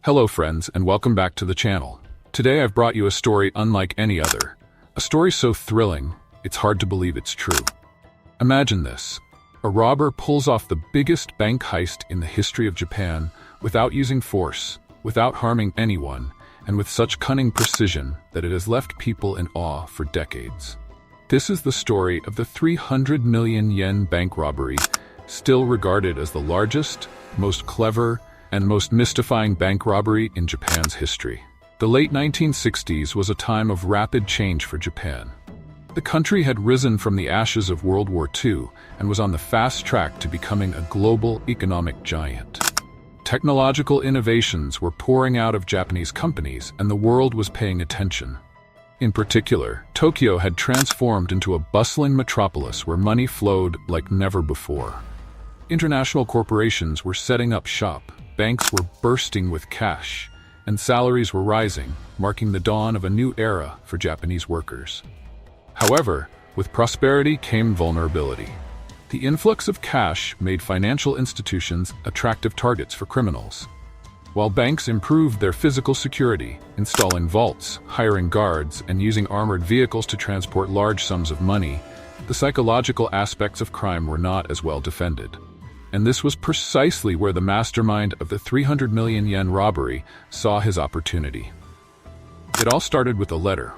Hello friends, and welcome back to the channel. Today I've brought you a story unlike any other. A story so thrilling, it's hard to believe it's true. Imagine this. A robber pulls off the biggest bank heist in the history of Japan without using force, without harming anyone, and with such cunning precision that it has left people in awe for decades. This is the story of the 300 million yen bank robbery, still regarded as the largest, most clever, and most mystifying bank robbery in Japan's history. The late 1960s was a time of rapid change for Japan. The country had risen from the ashes of World War II and was on the fast track to becoming a global economic giant. Technological innovations were pouring out of Japanese companies, and the world was paying attention. In particular, Tokyo had transformed into a bustling metropolis where money flowed like never before. International corporations were setting up shop, banks were bursting with cash, and salaries were rising, marking the dawn of a new era for Japanese workers. However, with prosperity came vulnerability. The influx of cash made financial institutions attractive targets for criminals. While banks improved their physical security, installing vaults, hiring guards, and using armored vehicles to transport large sums of money, the psychological aspects of crime were not as well defended. And this was precisely where the mastermind of the 300 million yen robbery saw his opportunity. It all started with a letter.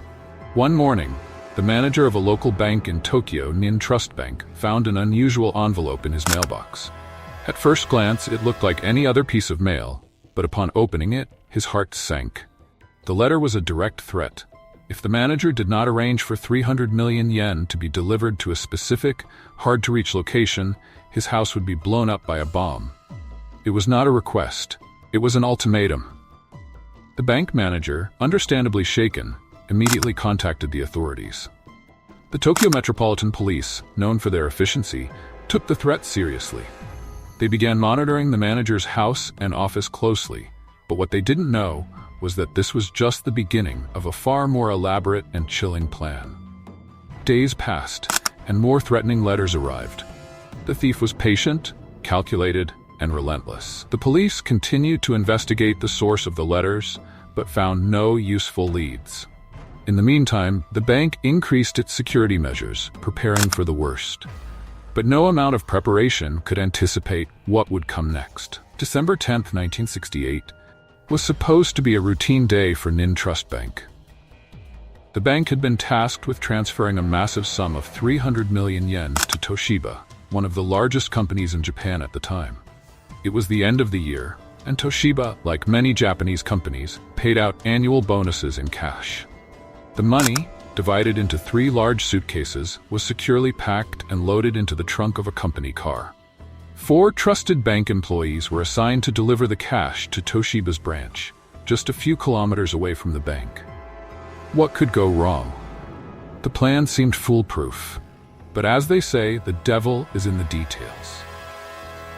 One morning, the manager of a local bank in Tokyo, Nin Trust Bank, found an unusual envelope in his mailbox. At first glance, it looked like any other piece of mail, but upon opening it, his heart sank. The letter was a direct threat. If the manager did not arrange for 300 million yen to be delivered to a specific, hard-to-reach location, his house would be blown up by a bomb. It was not a request. It was an ultimatum. The bank manager, understandably shaken, immediately contacted the authorities. The Tokyo Metropolitan Police, known for their efficiency, took the threat seriously. They began monitoring the manager's house and office closely, but what they didn't know was that this was just the beginning of a far more elaborate and chilling plan. Days passed, and more threatening letters arrived. The thief was patient, calculated, and relentless. The police continued to investigate the source of the letters, but found no useful leads. In the meantime, the bank increased its security measures, preparing for the worst. But no amount of preparation could anticipate what would come next. December 10, 1968, was supposed to be a routine day for Nin Trust Bank. The bank had been tasked with transferring a massive sum of 300 million yen to Toshiba, one of the largest companies in Japan at the time. It was the end of the year, and Toshiba, like many Japanese companies, paid out annual bonuses in cash. The money, divided into 3 large suitcases, was securely packed and loaded into the trunk of a company car. 4 trusted bank employees were assigned to deliver the cash to Toshiba's branch, just a few kilometers away from the bank. What could go wrong? The plan seemed foolproof. But as they say, the devil is in the details.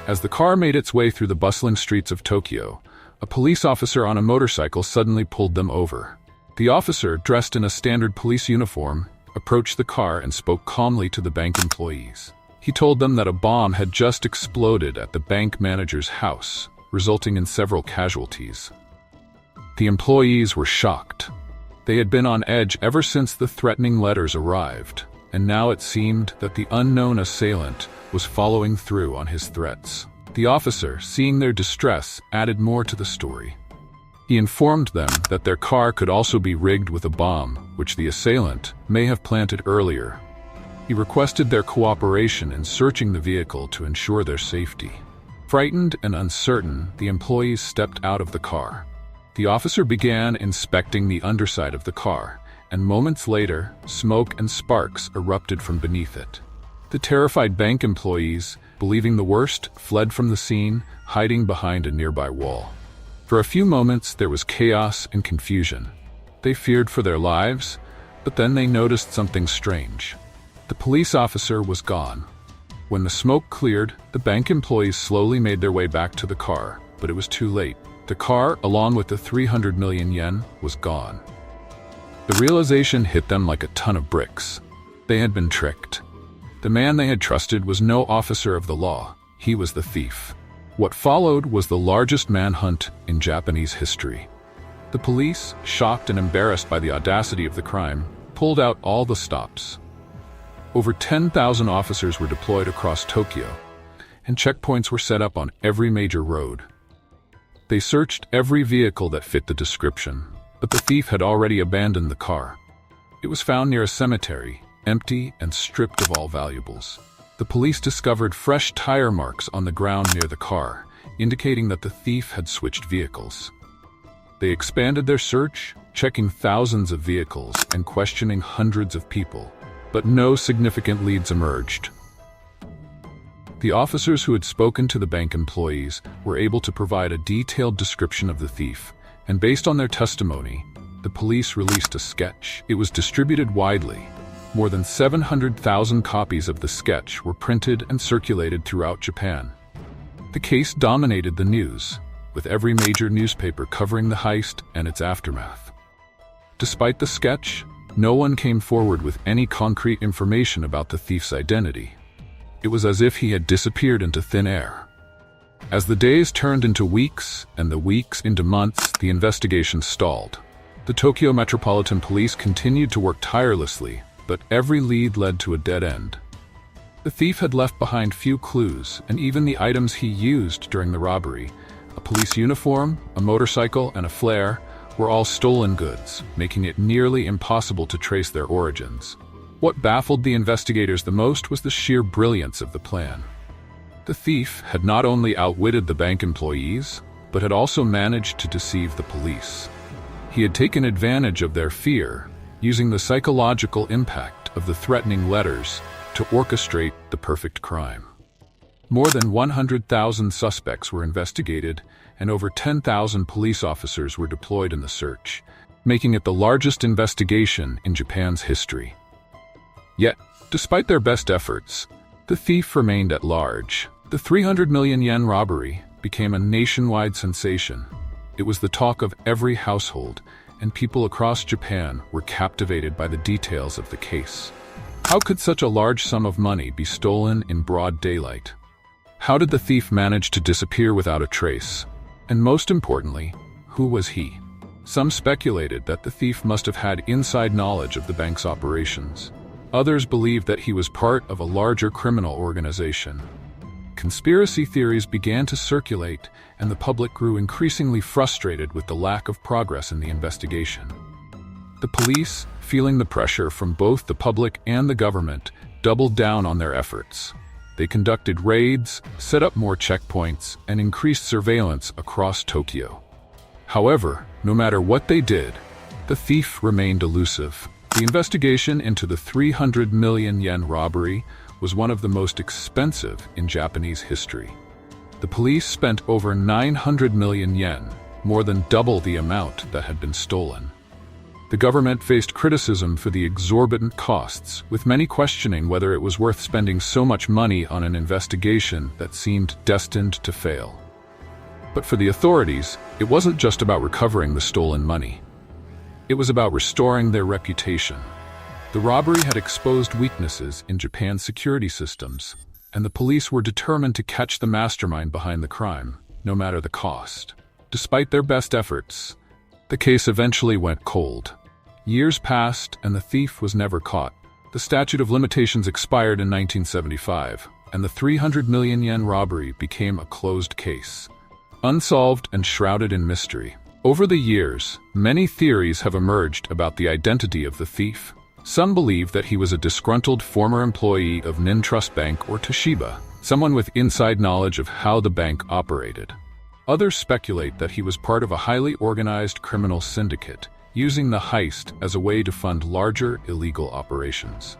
As the car made its way through the bustling streets of Tokyo, a police officer on a motorcycle suddenly pulled them over. The officer, dressed in a standard police uniform, approached the car and spoke calmly to the bank employees. He told them that a bomb had just exploded at the bank manager's house, resulting in several casualties. The employees were shocked. They had been on edge ever since the threatening letters arrived, and now it seemed that the unknown assailant was following through on his threats. The officer, seeing their distress, added more to the story. He informed them that their car could also be rigged with a bomb, which the assailant may have planted earlier. He requested their cooperation in searching the vehicle to ensure their safety. Frightened and uncertain, the employees stepped out of the car. The officer began inspecting the underside of the car, and moments later, smoke and sparks erupted from beneath it. The terrified bank employees, believing the worst, fled from the scene, hiding behind a nearby wall. For a few moments, there was chaos and confusion. They feared for their lives, but then they noticed something strange. The police officer was gone. When the smoke cleared, the bank employees slowly made their way back to the car, but it was too late. The car, along with the 300 million yen, was gone. The realization hit them like a ton of bricks. They had been tricked. The man they had trusted was no officer of the law. He was the thief. What followed was the largest manhunt in Japanese history. The police, shocked and embarrassed by the audacity of the crime, pulled out all the stops. Over 10,000 officers were deployed across Tokyo, and checkpoints were set up on every major road. They searched every vehicle that fit the description, but the thief had already abandoned the car. It was found near a cemetery, empty and stripped of all valuables. The police discovered fresh tire marks on the ground near the car, indicating that the thief had switched vehicles. They expanded their search, checking thousands of vehicles and questioning hundreds of people, but no significant leads emerged. The officers who had spoken to the bank employees were able to provide a detailed description of the thief, and based on their testimony, the police released a sketch. It was distributed widely. More than 700,000 copies of the sketch were printed and circulated throughout Japan. The case dominated the news, with every major newspaper covering the heist and its aftermath. Despite the sketch, no one came forward with any concrete information about the thief's identity. It was as if he had disappeared into thin air. As the days turned into weeks and the weeks into months, the investigation stalled. The Tokyo Metropolitan Police continued to work tirelessly, but every lead led to a dead end. The thief had left behind few clues, and even the items he used during the robbery, a police uniform, a motorcycle, and a flare, were all stolen goods, making it nearly impossible to trace their origins. What baffled the investigators the most was the sheer brilliance of the plan. The thief had not only outwitted the bank employees, but had also managed to deceive the police. He had taken advantage of their fear, using the psychological impact of the threatening letters to orchestrate the perfect crime. More than 100,000 suspects were investigated, and over 10,000 police officers were deployed in the search, making it the largest investigation in Japan's history. Yet, despite their best efforts, the thief remained at large. The 300 million yen robbery became a nationwide sensation. It was the talk of every household, and people across Japan were captivated by the details of the case. How could such a large sum of money be stolen in broad daylight? How did the thief manage to disappear without a trace? And most importantly, who was he? Some speculated that the thief must have had inside knowledge of the bank's operations. Others believed that he was part of a larger criminal organization. Conspiracy theories began to circulate, and the public grew increasingly frustrated with the lack of progress in the investigation. The police, feeling the pressure from both the public and the government, doubled down on their efforts. They conducted raids, set up more checkpoints, and increased surveillance across Tokyo. However, no matter what they did, the thief remained elusive. The investigation into the 300 million yen robbery was one of the most expensive in Japanese history. The police spent over 900 million yen, more than double the amount that had been stolen. The government faced criticism for the exorbitant costs, with many questioning whether it was worth spending so much money on an investigation that seemed destined to fail. But for the authorities, it wasn't just about recovering the stolen money. It was about restoring their reputation. The robbery had exposed weaknesses in Japan's security systems, and the police were determined to catch the mastermind behind the crime, no matter the cost. Despite their best efforts, the case eventually went cold. Years passed, and the thief was never caught. The statute of limitations expired in 1975, and the 300 million yen robbery became a closed case, unsolved and shrouded in mystery. Over the years, many theories have emerged about the identity of the thief. Some believe that he was a disgruntled former employee of Nin Trust Bank or Toshiba, someone with inside knowledge of how the bank operated. Others speculate that he was part of a highly organized criminal syndicate, using the heist as a way to fund larger illegal operations.